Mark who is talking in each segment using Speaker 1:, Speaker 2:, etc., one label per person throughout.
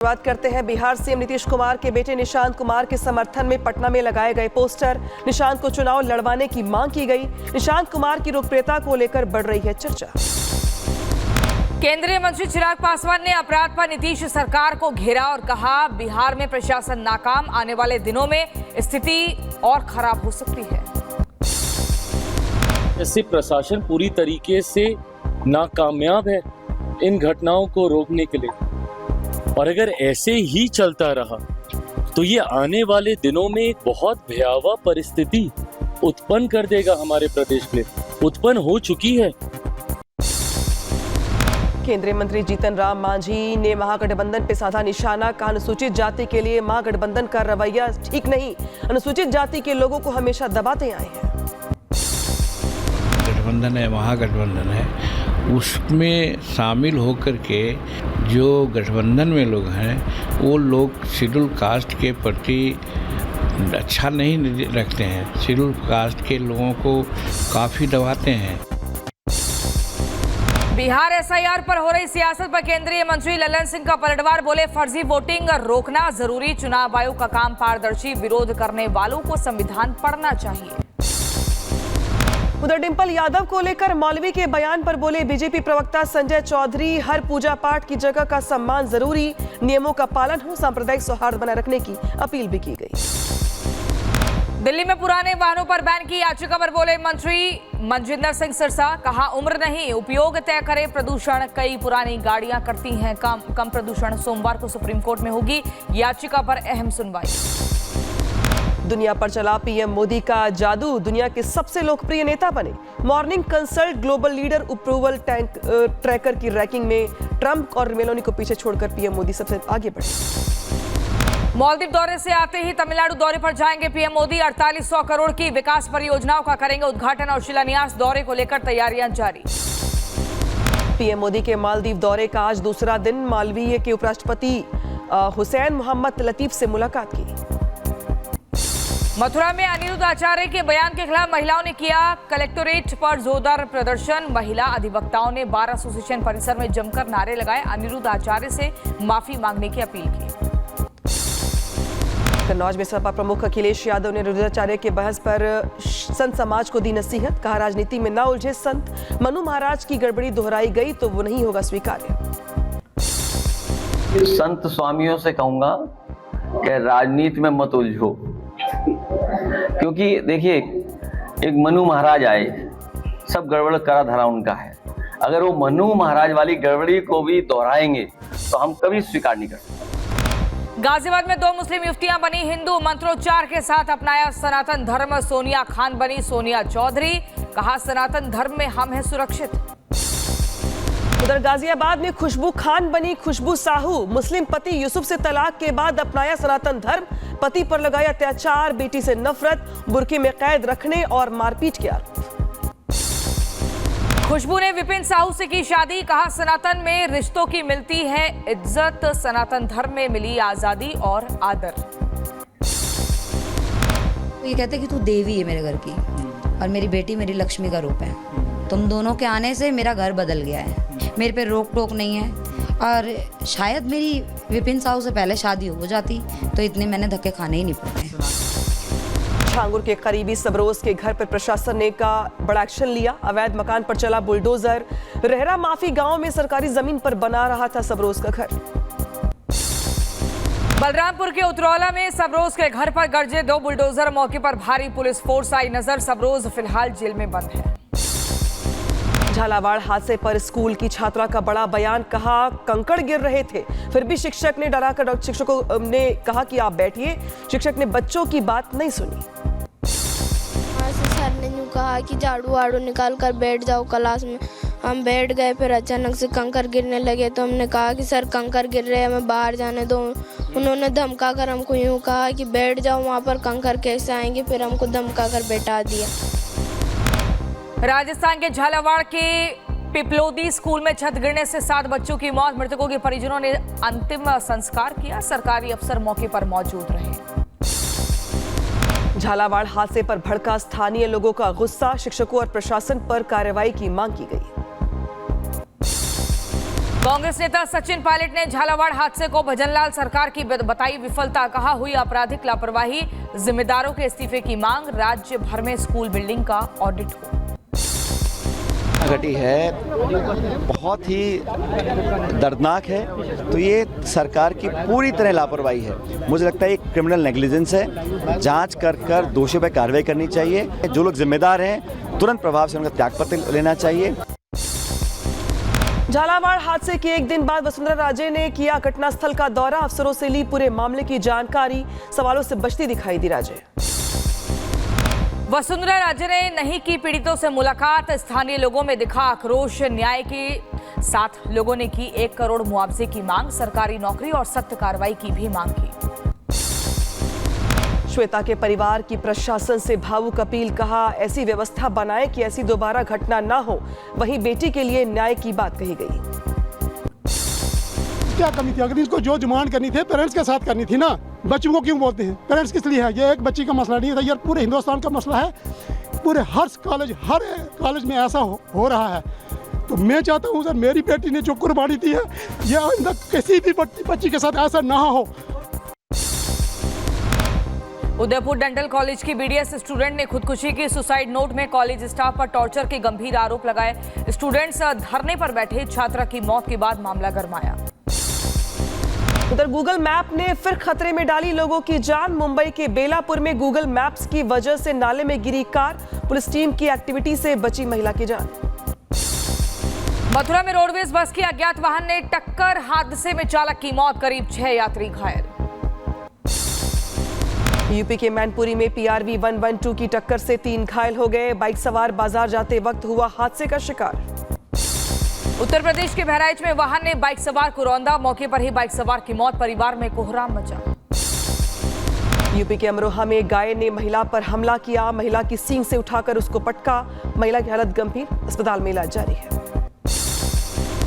Speaker 1: बात करते हैं बिहार सीएम नीतीश कुमार के बेटे निशांत कुमार के समर्थन में पटना में लगाए गए पोस्टर। निशांत को चुनाव लड़वाने की मांग की गई। निशांत कुमार की लोकप्रियता को लेकर बढ़ रही है चर्चा।
Speaker 2: केंद्रीय मंत्री चिराग पासवान ने अपराध पर नीतीश सरकार को घेरा और कहा, बिहार में प्रशासन नाकाम, आने वाले दिनों में स्थिति और खराब हो सकती है।
Speaker 3: ऐसे प्रशासन पूरी तरीके से नाकामयाब है इन घटनाओं को रोकने के लिए, और अगर ऐसे ही चलता रहा तो ये आने वाले दिनों में एक बहुत भयावह परिस्थिति उत्पन्न कर देगा हमारे प्रदेश में, उत्पन्न हो चुकी है।
Speaker 1: केंद्रीय मंत्री जीतन राम मांझी ने महागठबंधन पे साधा निशाना। कहा, अनुसूचित जाति के लिए महागठबंधन का रवैया ठीक नहीं, अनुसूचित जाति के लोगों को हमेशा दबाते आए हैं।
Speaker 4: गठबंधन है, महागठबंधन है, उसमें शामिल होकर के जो गठबंधन में लोग हैं वो लोग शेड्यूल कास्ट के प्रति अच्छा नहीं रखते हैं, शेड्यूल कास्ट के लोगों को काफ़ी दबाते हैं।
Speaker 2: बिहार एसआईआर पर हो रही सियासत पर केंद्रीय मंत्री ललन सिंह का पलटवार। बोले, फर्जी वोटिंग रोकना जरूरी, चुनाव आयोग का काम पारदर्शी, विरोध करने वालों को संविधान पढ़ना चाहिए।
Speaker 1: उधर डिंपल यादव को लेकर मौलवी के बयान पर बोले बीजेपी प्रवक्ता संजय चौधरी, हर पूजा पाठ की जगह का सम्मान जरूरी, नियमों का पालन हो, सांप्रदायिक सौहार्द बनाए रखने की अपील भी की गई।
Speaker 2: दिल्ली में पुराने वाहनों पर बैन की याचिका पर बोले मंत्री मनजिंदर सिंह सिरसा। कहा, उम्र नहीं उपयोग तय करे प्रदूषण, कई पुरानी गाड़ियां करती हैं कम प्रदूषण। सोमवार को सुप्रीम कोर्ट में होगी याचिका पर अहम सुनवाई।
Speaker 1: दुनिया पर चला पीएम मोदी का जादू, दुनिया के सबसे लोकप्रिय नेता बने। Morning consult global leader approval tracker की रैंकिंग में ट्रंप और मेलोनी को पीछे छोड़कर पीएम मोदी सबसे आगे बढ़े।
Speaker 2: मालदीव दौरे से आते ही तमिलनाडु दौरे पर जाएंगे पीएम मोदी। 4800 करोड़ की विकास परियोजनाओं का करेंगे उद्घाटन और शिलान्यास। दौरे को लेकर तैयारियां जारी।
Speaker 1: पीएम मोदी के मालदीव दौरे का आज दूसरा दिन। मालदीव के उपराष्ट्रपति हुसैन मोहम्मद लतीफ से मुलाकात की।
Speaker 2: मथुरा में अनिरुद्ध आचार्य के बयान के खिलाफ महिलाओं ने किया कलेक्टोरेट पर जोरदार प्रदर्शन। महिला अधिवक्ताओं ने बार एसोसिएशन परिसर में जमकर नारे लगाए, अनिरुद्ध आचार्य से माफी मांगने की अपील की। कन्नौज में सपा प्रमुख अखिलेश यादव ने रुद्राचार्य के बहस पर संत समाज को दी नसीहत। कहा, राजनीति में ना उलझे संत, मनु महाराज की गड़बड़ी दोहराई गई तो वो नहीं होगा स्वीकार्य।
Speaker 5: संत स्वामियों से कहूंगा कि राजनीति में मत उलझो, क्योंकि देखिए एक मनु महाराज आए, सब गड़बड़ करा धरा उनका है। अगर वो मनु महाराज वाली गड़बड़ी को भी दोहराएंगे तो हम कभी स्वीकार नहीं कर सकते।
Speaker 2: गाजियाबाद में 2 मुस्लिम युवतियां बनी हिंदू, मंत्रोच्चार के साथ अपनाया सनातन धर्म। सोनिया खान बनी सोनिया चौधरी। कहा, सनातन धर्म में हम हैं सुरक्षित।
Speaker 1: उधर गाजियाबाद में खुशबू खान बनी खुशबू साहू। मुस्लिम पति यूसुफ से तलाक के बाद अपनाया सनातन धर्म। पति पर लगाया अत्याचार, बेटी से नफरत, बुर्के में कैद रखने और मारपीट के आरोप।
Speaker 2: खुशबू ने विपिन साहू से की शादी। कहा, सनातन में रिश्तों की मिलती है इज्जत, सनातन धर्म में मिली आजादी और आदर।
Speaker 6: ये कहते कि तू देवी है मेरे घर की और मेरी बेटी मेरी लक्ष्मी का रूप है। तुम दोनों के आने से मेरा घर बदल गया है, मेरे पे रोक टोक नहीं है। और शायद मेरी विपिन साहू से पहले शादी हो जाती तो इतने मैंने धक्के खाने ही नहीं पड़े।
Speaker 1: छांगुर के करीबी सबरोज के घर पर प्रशासन ने का बड़ा एक्शन लिया। अवैध मकान पर चला बुलडोजर। रहरा माफी गांव में सरकारी जमीन पर बना रहा था सबरोज का घर।
Speaker 2: बलरामपुर के उतरौला में सबरोज के घर पर गरजे 2 बुलडोजर। मौके पर भारी पुलिस फोर्स आई नजर। सबरोज फिलहाल जेल में बंद है।
Speaker 1: झालावाड़ हादसे पर स्कूल की छात्रा का बड़ा बयान। कहा, कंकड़ गिर रहे थे फिर भी शिक्षक ने डराकर शिक्षकों ने कहा कि आप बैठिए। शिक्षक ने बच्चों की बात नहीं सुनी।
Speaker 7: सर ने यूं कहा कि झाड़ू वाड़ू निकाल कर बैठ जाओ क्लास में। हम बैठ गए, फिर अचानक से कंकड़ गिरने लगे तो हमने कहा कि सर कंकड़ गिर रहे हैं, हमें बाहर जाने दो। उन्होंने धमका कर हमको यूं कहा कि बैठ जाओ, वहाँ पर कंकड़ कैसे आएंगे, फिर हमको धमका कर बैठा दिया।
Speaker 2: राजस्थान के झालावाड़ के पिपलोदी स्कूल में छत गिरने से 7 बच्चों की मौत। मृतकों के परिजनों ने अंतिम संस्कार किया। सरकारी अफसर मौके पर मौजूद रहे।
Speaker 1: झालावाड़ हादसे पर भड़का स्थानीय लोगों का गुस्सा। शिक्षकों और प्रशासन पर कार्रवाई की मांग की गई।
Speaker 2: कांग्रेस नेता सचिन पायलट ने झालावाड़ हादसे को भजनलाल सरकार की बताई विफलता। कहा हुई आपराधिक लापरवाही, जिम्मेदारों के इस्तीफे की मांग। राज्य भर में स्कूल बिल्डिंग का ऑडिट हो।
Speaker 8: घटी है बहुत ही दर्दनाक है। तो ये सरकार की पूरी तरह लापरवाही है। मुझे लगता है ये क्रिमिनल नेग्लिजेंस है। जांच कर दोषियों पर कार्रवाई करनी चाहिए। जो लोग जिम्मेदार हैं तुरंत प्रभाव से उनका त्यागपत्र लेना चाहिए।
Speaker 1: झालावाड़ हादसे के एक दिन बाद वसुंधरा राजे ने किया घटनास्थल का दौरा। अफसरों से ली पूरे मामले की जानकारी। सवालों से बचती दिखाई दी राजे।
Speaker 2: वसुंधरा राजे ने नहीं की पीड़ितों से मुलाकात। स्थानीय लोगों में दिखा आक्रोश। न्याय के साथ लोगों ने की 1 करोड़ मुआवजे की मांग। सरकारी नौकरी और सख्त कार्रवाई की भी मांग की।
Speaker 1: श्वेता के परिवार की प्रशासन से भावुक अपील। कहा ऐसी व्यवस्था बनाए कि ऐसी दोबारा घटना ना हो। वहीं बेटी के लिए न्याय की बात कही गई।
Speaker 9: क्या कमी थी? अगर इसको जो डिमांड करनी थी पेरेंट्स के साथ करनी थी ना। बच्चों को क्यों बोलते हैं? पेरेंट्स किस लिए है? ये एक बच्ची का मसला नहीं है, ये पूरे हिंदुस्तान का मसला है। पूरे हर कॉलेज में ऐसा हो रहा है। तो मैं चाहता हूँ सर, मेरी बेटी ने जो कुर्बानी दी है ये आइंदा किसी भी बच्ची के साथ ऐसा ना हो।
Speaker 2: उदयपुर डेंटल कॉलेज की बीडीएस स्टूडेंट ने खुदकुशी की। सुसाइड नोट में कॉलेज स्टाफ पर टॉर्चर के गंभीर आरोप लगाए। स्टूडेंट्स धरने पर बैठे। छात्रा की मौत के बाद मामला गरमाया।
Speaker 1: उधर गूगल मैप ने फिर खतरे में डाली लोगों की जान। मुंबई के बेलापुर में गूगल मैप्स की वजह से नाले में गिरी कार। पुलिस टीम की एक्टिविटी से बची महिला की जान।
Speaker 2: मथुरा में रोडवेज बस की अज्ञात वाहन ने टक्कर। हादसे में चालक की मौत, करीब 6 यात्री घायल।
Speaker 1: यूपी के मैनपुरी में PRV 112 की टक्कर से 3 घायल हो गए। बाइक सवार बाजार जाते वक्त हुआ हादसे का शिकार।
Speaker 2: उत्तर प्रदेश के बहराइच में वाहन ने बाइक सवार को रौंदा। मौके पर ही बाइक सवार की मौत। परिवार में कोहराम मचा।
Speaker 1: यूपी के अमरोहा में गाय ने महिला पर हमला किया। महिला की सींग से उठाकर उसको पटका। महिला की हालत गंभीर, अस्पताल में इलाज जारी है।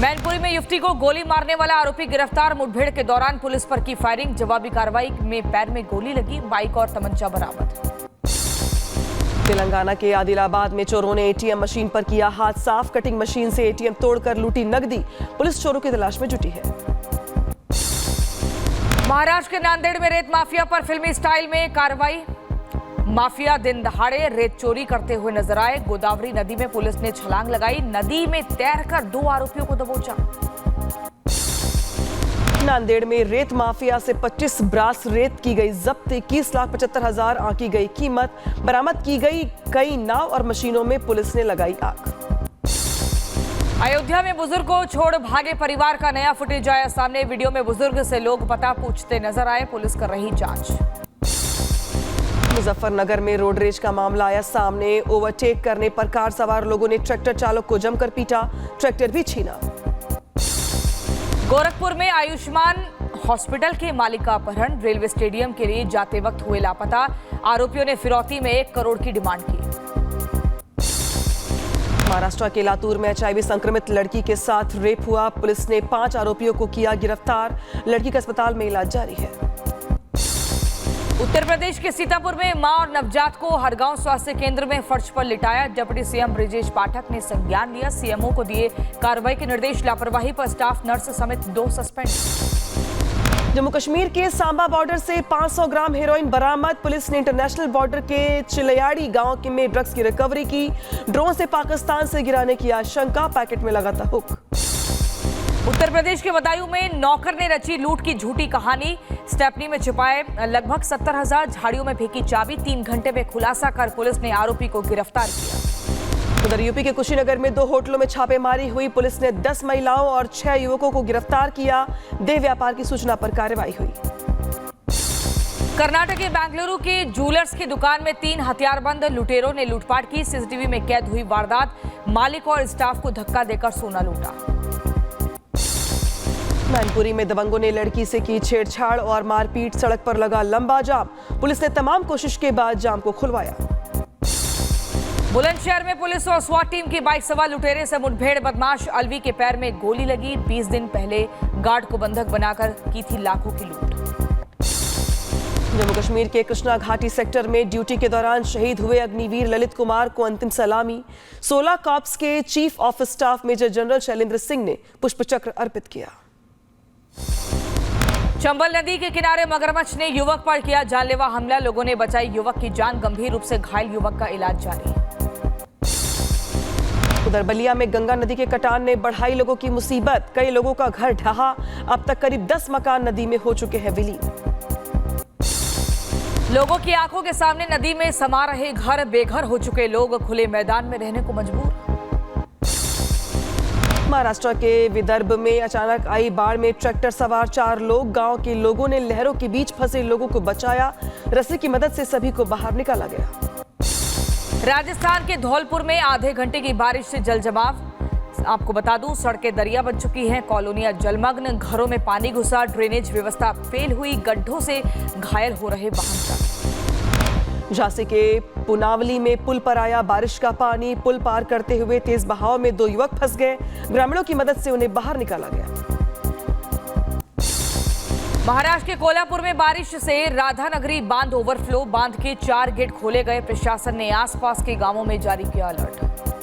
Speaker 2: मैनपुरी में युवती को गोली मारने वाला आरोपी गिरफ्तार। मुठभेड़ के दौरान पुलिस पर की फायरिंग। जवाबी कार्रवाई में पैर में गोली लगी। बाइक और तमंचा बरामद।
Speaker 1: तेलंगाना के आदिलाबाद में चोरों ने ATM मशीन पर किया हाथ साफ। कटिंग मशीन से ATM तोड़कर लूटी नकदी। पुलिस चोरों की तलाश में जुटी है।
Speaker 2: महाराष्ट्र के नांदेड़ में रेत माफिया पर फिल्मी स्टाइल में कार्रवाई। माफिया दिन दहाड़े रेत चोरी करते हुए नजर आए। गोदावरी नदी में पुलिस ने छलांग लगाई। नदी में तैरकर 2 आरोपियों को दबोचा।
Speaker 1: नांदेड़ में रेत माफिया से 25 ब्रास रेत की गई जब्त। 21,75,000 आंकी गई कीमत। बरामद की गई कई नाव और मशीनों में पुलिस ने लगाई आग।
Speaker 2: अयोध्या में बुजुर्ग को छोड़ भागे परिवार का नया फुटेज आया सामने। वीडियो में बुजुर्ग से लोग पता पूछते नजर आए। पुलिस कर रही जांच।
Speaker 1: मुजफ्फरनगर में रोड रेज का मामला आया सामने। ओवरटेक करने पर कार सवार लोगों ने ट्रैक्टर चालक को जमकर पीटा। ट्रैक्टर भी छीना।
Speaker 2: गोरखपुर में आयुष्मान हॉस्पिटल के मालिक का अपहरण। रेलवे स्टेडियम के लिए जाते वक्त हुए लापता। आरोपियों ने फिरौती में 1 करोड़ की डिमांड की।
Speaker 1: महाराष्ट्र के लातूर में HIV संक्रमित लड़की के साथ रेप हुआ। पुलिस ने 5 आरोपियों को किया गिरफ्तार। लड़की का अस्पताल में इलाज जारी है।
Speaker 2: उत्तर प्रदेश के सीतापुर में मां और नवजात को हरगांव स्वास्थ्य केंद्र में फर्श पर लिटाया। डिप्टी CM ब्रिजेश पाठक ने संज्ञान लिया। CMO को दिए कार्रवाई के निर्देश। लापरवाही पर स्टाफ नर्स समेत 2 सस्पेंड।
Speaker 1: जम्मू कश्मीर के सांबा बॉर्डर से 500 ग्राम हेरोइन बरामद। पुलिस ने इंटरनेशनल बॉर्डर के चिलयाड़ी गांव में ड्रग्स की रिकवरी की। ड्रोन से पाकिस्तान से गिराने की आशंका। पैकेट में लगा था हुक।
Speaker 2: उत्तर प्रदेश के बदायूं में नौकर ने रची लूट की झूठी कहानी। स्टेपनी में छिपाए लगभग 70,000 झाड़ियों में फेंकी चाबी। 3 घंटे में खुलासा कर पुलिस ने आरोपी को गिरफ्तार किया।
Speaker 1: उधर यूपी के कुशीनगर में 2 होटलों में छापेमारी हुई। पुलिस ने 10 महिलाओं और 6 युवकों को गिरफ्तार किया। देह व्यापार की सूचना पर कार्रवाई हुई।
Speaker 2: कर्नाटक के बेंगलुरु के ज्वेलर्स की दुकान में 3 हथियारबंद लुटेरों ने लूटपाट की। CCTV में कैद हुई वारदात। मालिक और स्टाफ को धक्का देकर सोना लूटा।
Speaker 1: मैनपुरी में दबंगों ने लड़की से की छेड़छाड़ और मारपीट। सड़क पर लगा लंबा जाम। पुलिस ने तमाम कोशिश के बाद जाम को खुलवाया।
Speaker 2: बुलंदशहर में पुलिस और स्वाट टीम की बाइक सवार लुटेरे से मुठभेड़। बदमाश अलवी के पैर में गोली लगी। 20 दिन पहले गार्ड को बंधक बनाकर की थी लाखों की लूट।
Speaker 1: जम्मू कश्मीर के कृष्णा घाटी सेक्टर में ड्यूटी के दौरान शहीद हुए अग्निवीर ललित कुमार को अंतिम सलामी 16 कॉर्प्स के chief of staff major general Shailendra Singh ने पुष्पचक्र अर्पित किया।
Speaker 2: चंबल नदी के किनारे मगरमच्छ ने युवक पर किया जानलेवा हमला, लोगों ने बचाई युवक की जान, गंभीर रूप से घायल युवक का इलाज जारी।
Speaker 1: उधर बलिया में गंगा नदी के कटान ने बढ़ाई लोगों की मुसीबत, कई लोगों का घर ढहा, अब तक करीब 10 मकान नदी में हो चुके हैं विलीन।
Speaker 2: लोगों की आंखों के सामने नदी में समा रहे घर, बेघर हो चुके लोग खुले मैदान में रहने को मजबूर।
Speaker 1: महाराष्ट्र के विदर्भ में अचानक आई बाढ़ में ट्रैक्टर सवार 4 लोग, गांव के लोगों ने लहरों के बीच फंसे लोगों को बचाया, रस्सी की मदद से सभी को बाहर निकाला गया।
Speaker 2: राजस्थान के धौलपुर में आधे घंटे की बारिश से जल जमाव, आपको बता दूं सड़कें दरिया बन चुकी हैं, कॉलोनियां जलमग्न, घरों में पानी घुसा, ड्रेनेज व्यवस्था फेल हुई, गड्ढों से घायल हो रहे वाहन चालक।
Speaker 1: झांसी के पुनावली में पुल पर आया बारिश का पानी, पुल पार करते हुए तेज बहाव में 2 युवक फंस गए, ग्रामीणों की मदद से उन्हें बाहर निकाला गया।
Speaker 2: महाराष्ट्र के कोल्हापुर में बारिश से राधानगरी बांध ओवरफ्लो, बांध के 4 गेट खोले गए, प्रशासन ने आसपास के गांवों में जारी किया अलर्ट।